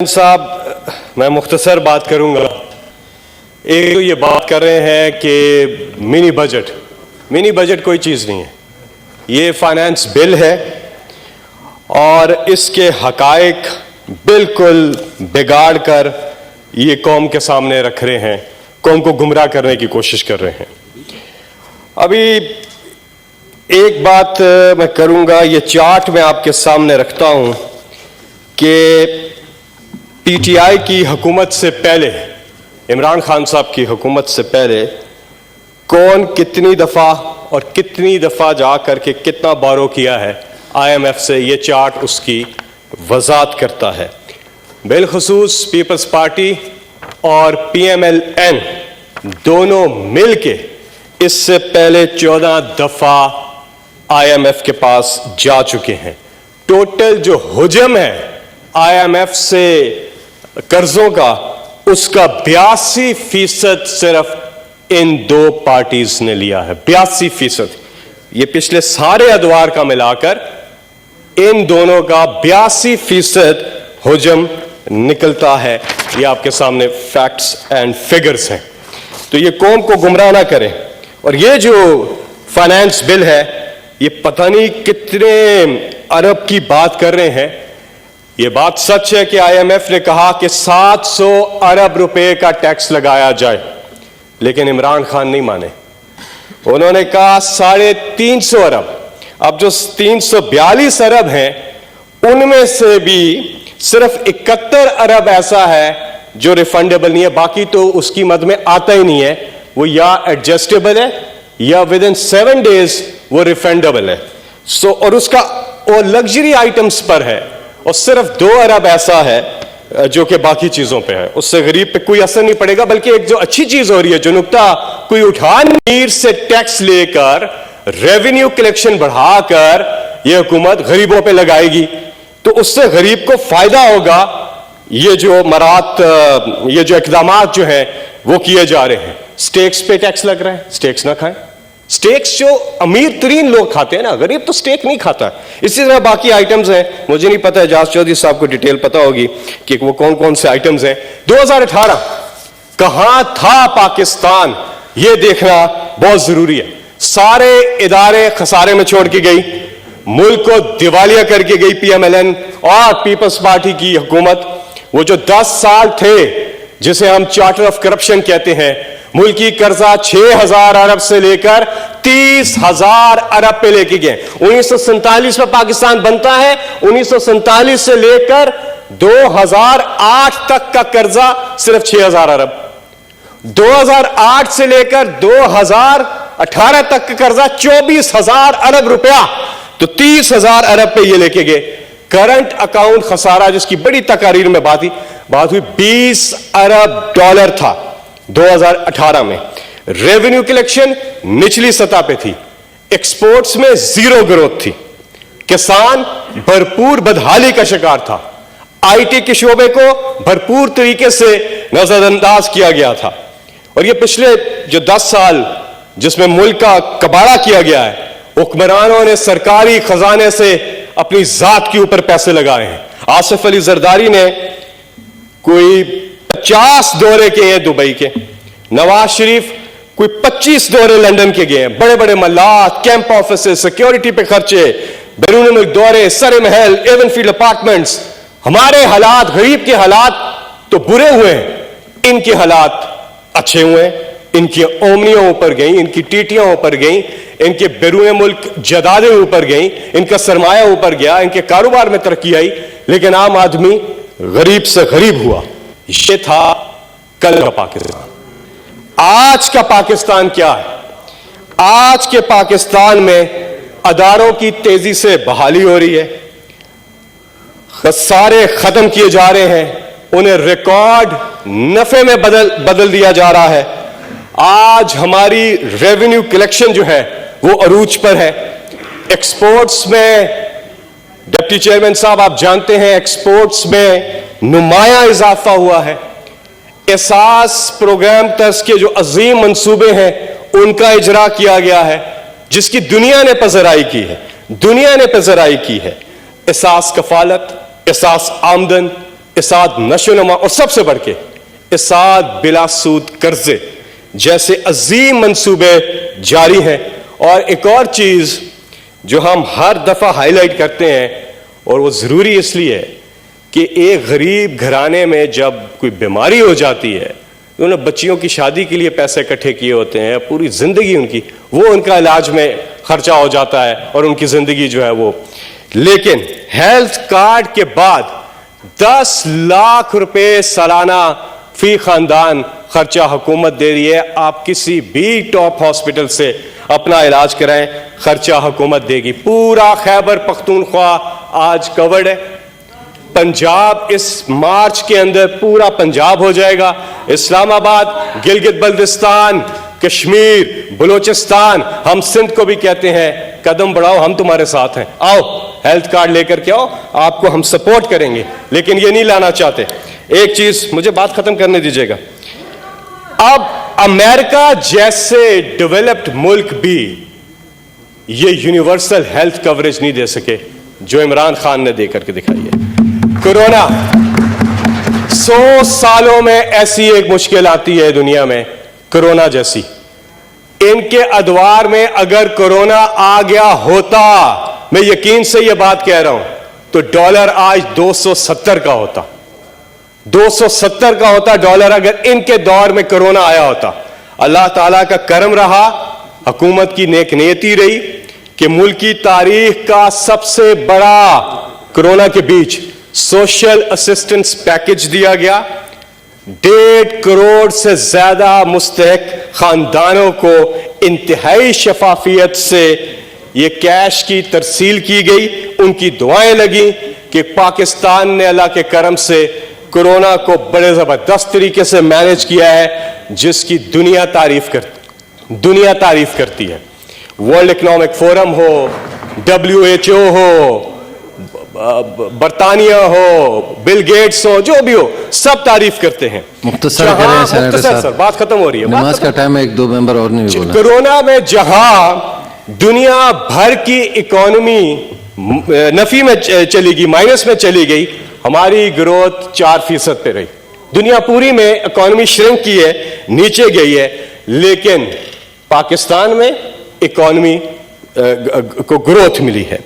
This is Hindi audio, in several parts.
साहब, मैं मुख्तसर बात करूंगा। एक तो ये बात कर रहे हैं कि मिनी बजट कोई चीज़ नहीं है। ये फाइनेंस बिल है और इसके हकायक बिल्कुल बिगाड़ कर ये कौम के सामने रख रहे हैं, कौम को गुमराह करने की कोशिश कर रहे हैं। अभी एक बात मैं करूंगा, ये चार्ट मैं आपके सामने रखता हूं कि पीटीआई की हुकूमत से पहले, इमरान खान साहब की हुकूमत से पहले कौन कितनी दफ़ा और कितनी दफ़ा जा करके कितना बारो किया है आईएमएफ से, ये चार्ट उसकी वजात करता है। बिलखुसूस पीपल्स पार्टी और पीएमएलएन दोनों मिल के इससे पहले 14 दफ़ा आईएमएफ के पास जा चुके हैं। टोटल जो हुजम है आईएमएफ से कर्जों का, उसका 82% सिर्फ इन दो पार्टीज ने लिया है। 82%। ये पिछले सारे अदवार का मिलाकर इन दोनों का 82% हुजम निकलता है। ये आपके सामने फैक्ट्स एंड फिगर्स हैं, तो ये कौम को गुमराह ना करें। और ये जो फाइनेंस बिल है, ये पता नहीं कितने अरब की बात कर रहे हैं। ये बात सच है कि आईएमएफ ने कहा कि 700 अरब रुपए का टैक्स लगाया जाए, लेकिन इमरान खान नहीं माने। उन्होंने कहा 350 अरब। अब जो 342 अरब हैं, उनमें से भी सिर्फ 71 अरब ऐसा है जो रिफंडेबल नहीं है। बाकी तो उसकी मद में आता ही नहीं है। वो या एडजस्टेबल है या विद इन 7 डेज वो रिफंडेबल है। और उसका और लग्जरी आइटम्स पर है, और सिर्फ 2 अरब ऐसा है जो कि बाकी चीजों पे है। उससे गरीब पे कोई असर नहीं पड़ेगा। बल्कि एक जो अच्छी चीज हो रही है, जो नुकता कोई मीर से टैक्स लेकर रेवेन्यू कलेक्शन बढ़ाकर ये हुकूमत गरीबों पे लगाएगी, तो उससे गरीब को फायदा होगा। ये जो ये जो इकदामात जो हैं वो किए जा रहे हैं। स्टेक्स पे टैक्स लग रहा है, स्टेक्स ना खाएं। स्टेक्स जो अमीर तरीन लोग खाते हैं ना, गरीब तो स्टेक नहीं खाता। इसी तरह बाकी आइटम्स हैं, मुझे नहीं पता, एजाज चौधरी साहब को डिटेल पता होगी कि वो कौन कौन से आइटम्स हैं। 2018 कहां था पाकिस्तान, ये देखना बहुत जरूरी है। सारे इदारे खसारे में छोड़ के गई, मुल्क को दिवालिया करके गई पीएमएलएन और पीपल्स पार्टी की हुकूमत। वो जो 10 साल थे जिसे हम चार्टर ऑफ करप्शन कहते हैं, मुल्की कर्जा 6000 अरब से लेकर 30,000 अरब पे लेके गए। 1947 में पाकिस्तान बनता है, 1947 से लेकर 2008 तक का कर्जा सिर्फ 6000 अरब। 2008 से लेकर 2018 तक का कर्जा 24,000 अरब रुपया, तो 30,000 अरब पे ये लेके गए। करंट अकाउंट खसारा, जिसकी बड़ी तकारीर में बात हुई, 20 अरब डॉलर था 2018 में। रेवेन्यू कलेक्शन निचली सतह पे थी, एक्सपोर्ट्स में जीरो ग्रोथ थी, किसान भरपूर बदहाली का शिकार था, आईटी के शोबे को भरपूर तरीके से नजरअंदाज किया गया था। और ये पिछले जो 10 साल जिसमें मुल्क का कबाड़ा किया गया है, हुक्मरानों ने सरकारी खजाने से अपनी जात के ऊपर पैसे लगाए हैं। आसिफ अली जरदारी ने कोई 50 दौरे किए हैं दुबई के, नवाज शरीफ कोई 25 दौरे लंदन के गए हैं। बड़े बड़े मल्लात, कैंप ऑफिस, सिक्योरिटी पे खर्चे, बैरून मुल्क दौरे, सरे महल, एवन फील्ड अपार्टमेंट्स। हमारे हालात, गरीब के हालात तो बुरे हुए हैं, इनके हालात अच्छे हुए हैं। इनकी ओमनियां ऊपर गई, इनकी टीटियां ऊपर गई, इनके बैरून मुल्क जदादें ऊपर गई, इनका सरमाया ऊपर गया, इनके कारोबार में तरक्की आई, लेकिन आम आदमी गरीब से गरीब हुआ। ये था कल का पाकिस्तान। आज का पाकिस्तान क्या है? आज के पाकिस्तान में अदारों की तेजी से बहाली हो रही है, खसारे खत्म किए जा रहे हैं, उन्हें रिकॉर्ड नफे में बदल दिया जा रहा है। आज हमारी रेवेन्यू कलेक्शन जो है वो अरूज पर है। एक्सपोर्ट्स में, डिप्टी चेयरमैन साहब आप जानते हैं, एक्सपोर्ट्स में नुमाया इजाफा हुआ है। एहसास प्रोग्राम तक के जो अजीम मंसूबे हैं उनका इजरा किया गया है, जिसकी दुनिया ने पजराई की है। एहसास कफालत, एहसास आमदन, इसाद नशोनुमा और सबसे बढ़ के इसाद बिलासूद कर्जे जैसे अजीम मंसूबे जारी हैं। और एक और चीज जो हम हर दफा हाईलाइट करते हैं, और वो जरूरी इसलिए है कि एक गरीब घराने में जब कोई बीमारी हो जाती है, उन्होंने बच्चियों की शादी के लिए पैसे इकट्ठे किए होते हैं, पूरी जिंदगी उनकी वो उनका इलाज में खर्चा हो जाता है और उनकी जिंदगी जो है वो, लेकिन हेल्थ कार्ड के बाद 10 लाख रुपए सालाना फी खानदान खर्चा हुकूमत दे रही है। आप किसी भी टॉप हॉस्पिटल से अपना इलाज कराएं, खर्चा हुकूमत देगी। पूरा खैबर पख्तूनख्वा आज कवर्ड है। पंजाब इस मार्च के अंदर पूरा पंजाब हो जाएगा। इस्लामाबाद, गिलगित बल्तिस्तान, कश्मीर, बलूचिस्तान, हम सिंध को भी कहते हैं कदम बढ़ाओ, हम तुम्हारे साथ हैं, आओ हेल्थ कार्ड लेकर के आओ, आपको हम सपोर्ट करेंगे। लेकिन ये नहीं लाना चाहते। एक चीज, मुझे बात खत्म करने दीजिएगा। अब अमेरिका जैसे डेवलप्ड मुल्क भी ये यूनिवर्सल हेल्थ कवरेज नहीं दे सके जो इमरान खान ने देकर के दिखाई है। कोरोना 100 सालों में ऐसी एक मुश्किल आती है दुनिया में, कोरोना जैसी। इनके अदवार में अगर कोरोना आ गया होता, मैं यकीन से यह बात कह रहा हूं, तो डॉलर आज 270 का होता। 270 का होता डॉलर अगर इनके दौर में कोरोना आया होता। अल्लाह ताला का करम रहा, हुकूमत की नेक नीयती रही कि मुल्क की तारीख का सबसे बड़ा कोरोना के बीच सोशल असिस्टेंस पैकेज दिया गया। 1.5 करोड़ से ज्यादा मुस्तहक खानदानों को इंतहाई शफाफियत से ये कैश की तरसील की गई। उनकी दुआएं लगी कि पाकिस्तान ने अल्लाह के करम से कोरोना को बड़े जबरदस्त तरीके से मैनेज किया है, जिसकी दुनिया तारीफ करती है। वर्ल्ड इकोनॉमिक फोरम हो, WHO हो, बरतानिया हो, बिल गेट्स हो, जो भी हो, सब तारीफ करते हैं। मुख्तसर सर, बात खत्म हो रही है, नमाज का टाइम है, 1-2 मेंबर और नहीं बोला। कोरोना में जहां दुनिया भर की इकोनॉमी नफी में चली गई, माइनस में चली गई, हमारी ग्रोथ 4% पे रही। दुनिया पूरी में इकोनॉमी श्रिंक की है, नीचे गई है, लेकिन पाकिस्तान में इकोनॉमी को ग्रोथ मिली है।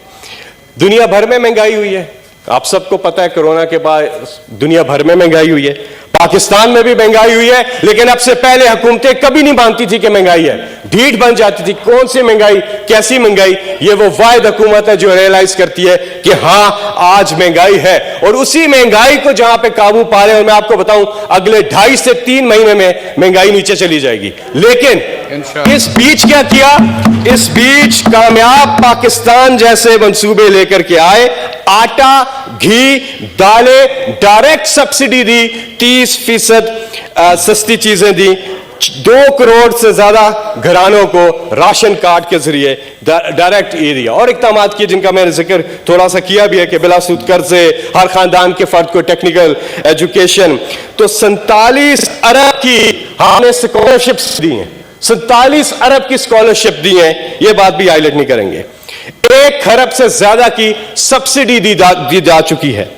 दुनिया भर में महंगाई हुई है, आप सबको पता है, कोरोना के बाद दुनिया भर में महंगाई हुई है। पाकिस्तान में भी महंगाई हुई है, लेकिन अब से पहले हुकूमतें कभी नहीं मानती थी कि महंगाई है, ढीठ बन जाती थी। कौन सी महंगाई, कैसी महंगाई? ये वो वाहिद हुकूमत है जो रियलाइज करती है कि हां आज महंगाई है, और उसी महंगाई को जहां पे काबू पा रहे हैं। और मैं आपको बताऊं, अगले 2.5 से 3 महीने में महंगाई नीचे चली जाएगी। लेकिन इस बीच क्या किया? इस बीच कामयाब पाकिस्तान जैसे मंसूबे लेकर के आए। आटा, घी, दालें डायरेक्ट सब्सिडी दी, 30% सस्ती चीजें दी। 2 करोड़ से ज्यादा घरानों को राशन कार्ड के जरिए डायरेक्ट ये दिया, और इकदाम किए जिनका मैंने जिक्र थोड़ा सा किया भी है कि बिलासूद कर्जे, हर खानदान के फर्द को टेक्निकल एजुकेशन। तो 47 अरब की हमने स्कॉलरशिप्स दी हैं, 47 अरब की स्कॉलरशिप दी है, यह बात भी हाईलाइट नहीं करेंगे। 1 खरब से ज्यादा की सब्सिडी दी जा चुकी है।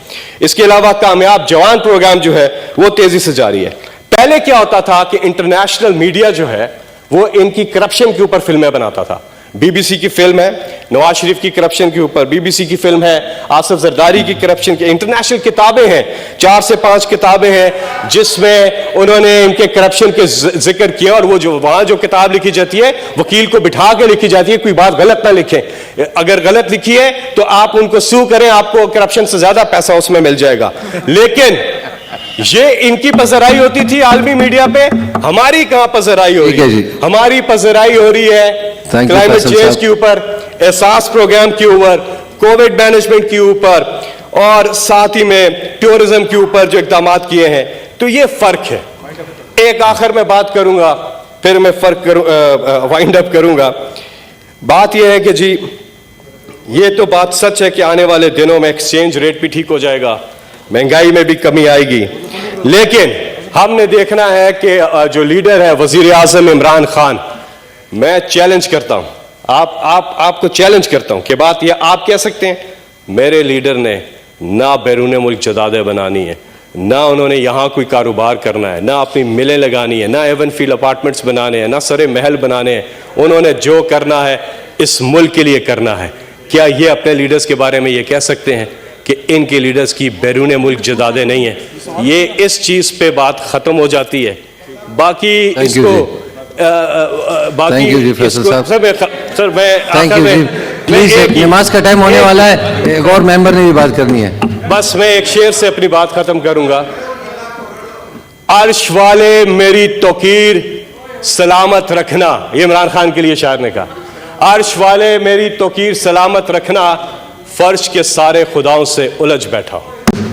इसके अलावा कामयाब जवान प्रोग्राम जो है वो तेजी से जारी है। पहले क्या होता था कि इंटरनेशनल मीडिया जो है वो इनकी करप्शन के ऊपर फिल्में बनाता था। BBC की फिल्म है नवाज शरीफ की करप्शन के ऊपर, BBC की फिल्म है आसिफ जरदारी की करप्शन की, इंटरनेशनल किताबें हैं, 4 से 5 किताबें हैं जिसमें उन्होंने इनके करप्शन के जिक्र किया। और वो जो वहां जो किताब लिखी जाती है, वकील को बिठा के लिखी जाती है, कोई बात गलत ना लिखें। अगर गलत लिखी है तो आप उनको सू करें, आपको करप्शन से ज्यादा पैसा उसमें मिल जाएगा। लेकिन ये इनकी पजराई होती थी आलमी मीडिया पे, हमारी कहां पजराई हो रही है? हमारी पजराई हो रही है क्लाइमेट चेंज के ऊपर, एहसास प्रोग्राम के ऊपर, कोविड मैनेजमेंट के ऊपर, और साथ ही में टूरिज्म के ऊपर जो इकदाम किए हैं। तो ये फर्क है। एक आखिर में बात करूंगा, फिर मैं फर्क वाइंड अप करूंगा। बात यह है कि जी ये तो बात सच है कि आने वाले दिनों में एक्सचेंज रेट भी ठीक हो जाएगा, महंगाई में भी कमी आएगी, लेकिन हमने देखना है कि जो लीडर है वजीर आजम इमरान खान, मैं चैलेंज करता हूं, आपको चैलेंज करता हूं कि बात यह आप कह सकते हैं मेरे लीडर ने ना बैरून मुल्क जदादे बनानी है, ना उन्होंने यहाँ कोई कारोबार करना है, ना अपनी मिलें लगानी है, ना एवनफील्ड अपार्टमेंट्स बनाने हैं, ना सरे महल बनाने हैं। उन्होंने जो करना है इस मुल्क के लिए करना है। क्या ये अपने लीडर्स के बारे में ये कह सकते हैं कि इनके लीडर्स की बैरून मुल्क जदादे नहीं है? ये इस चीज़ पे बात ख़त्म हो जाती है। बाकी इसको थैंक यू जी फैसल साहब। सर मैं थैंक यू जी। प्लीज, एक नमाज का टाइम होने वाला है, एक और मेंबर ने भी बात करनी है। बस मैं एक शेर से अपनी बात खत्म करूंगा। अर्श वाले मेरी तौकीर सलामत रखना, ये इमरान खान के लिए शायर ने कहा। अर्श वाले मेरी तौकीर सलामत रखना, फर्श के सारे खुदाओं से उलझ बैठा हूं।